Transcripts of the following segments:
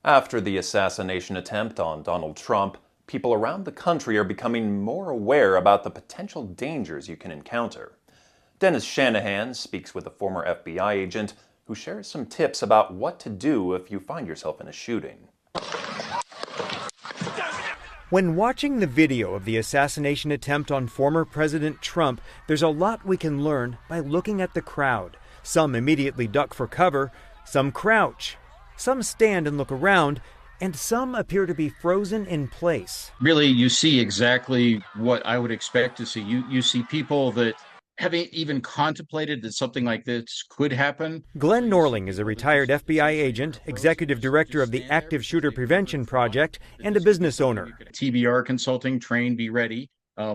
After the assassination attempt on Donald Trump, people around the country are becoming more aware about the potential dangers you can encounter. Dennis Shanahan speaks with a former FBI agent who shares some tips about what to do if you find yourself in a shooting. When watching the video of the assassination attempt on former President Trump, there's a lot we can learn by looking at the crowd. Some immediately duck for cover, some crouch, some stand and look around, and some appear to be frozen in place. Really, you see exactly what I would expect to see. You see people that haven't even contemplated that something like this could happen. Glenn Norling is a retired FBI agent, executive director of the Active Shooter Prevention Project, and a business owner. TBR Consulting, train, be ready,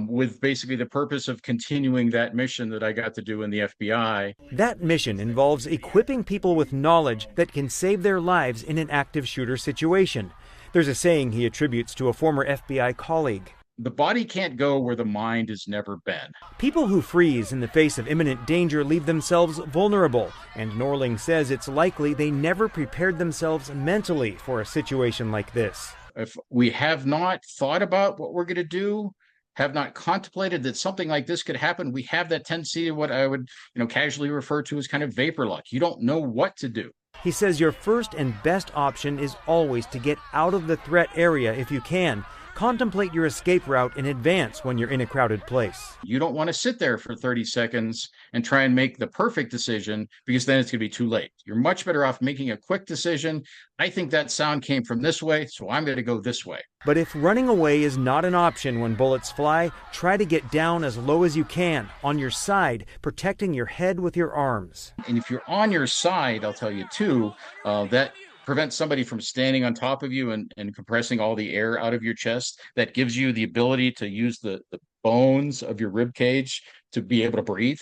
with basically the purpose of continuing that mission that I got to do in the FBI. That mission involves equipping people with knowledge that can save their lives in an active shooter situation. There's a saying he attributes to a former FBI colleague. The body can't go where the mind has never been. People who freeze in the face of imminent danger leave themselves vulnerable, and Norling says it's likely they never prepared themselves mentally for a situation like this. If we have not thought about what we're going to do, have not contemplated that something like this could happen, we have that tendency to what I would, casually refer to as kind of vapor luck. You don't know what to do. He says your first and best option is always to get out of the threat area if you can. Contemplate your escape route in advance when you're in a crowded place. You don't want to sit there for 30 seconds and try and make the perfect decision, because then it's going to be too late. You're much better off making a quick decision. I think that sound came from this way, so I'm going to go this way. But if running away is not an option when bullets fly, try to get down as low as you can, on your side, protecting your head with your arms. And if you're on your side, I'll tell you too, that prevents somebody from standing on top of you and compressing all the air out of your chest. That gives you the ability to use the bones of your rib cage to be able to breathe.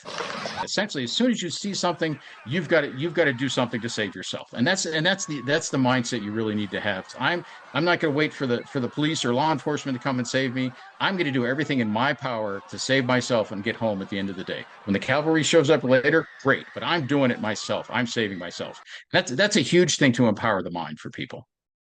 Essentially, as soon as you see something, you've got to do something to save yourself, and that's the mindset you really need to have. I'm not going to wait for the police or law enforcement to come and save me. I'm going to do everything in my power to save myself and get home at the end of the day. When the cavalry shows up later, great, but I'm doing it myself. I'm saving myself. That's a huge thing to empower the mind for people.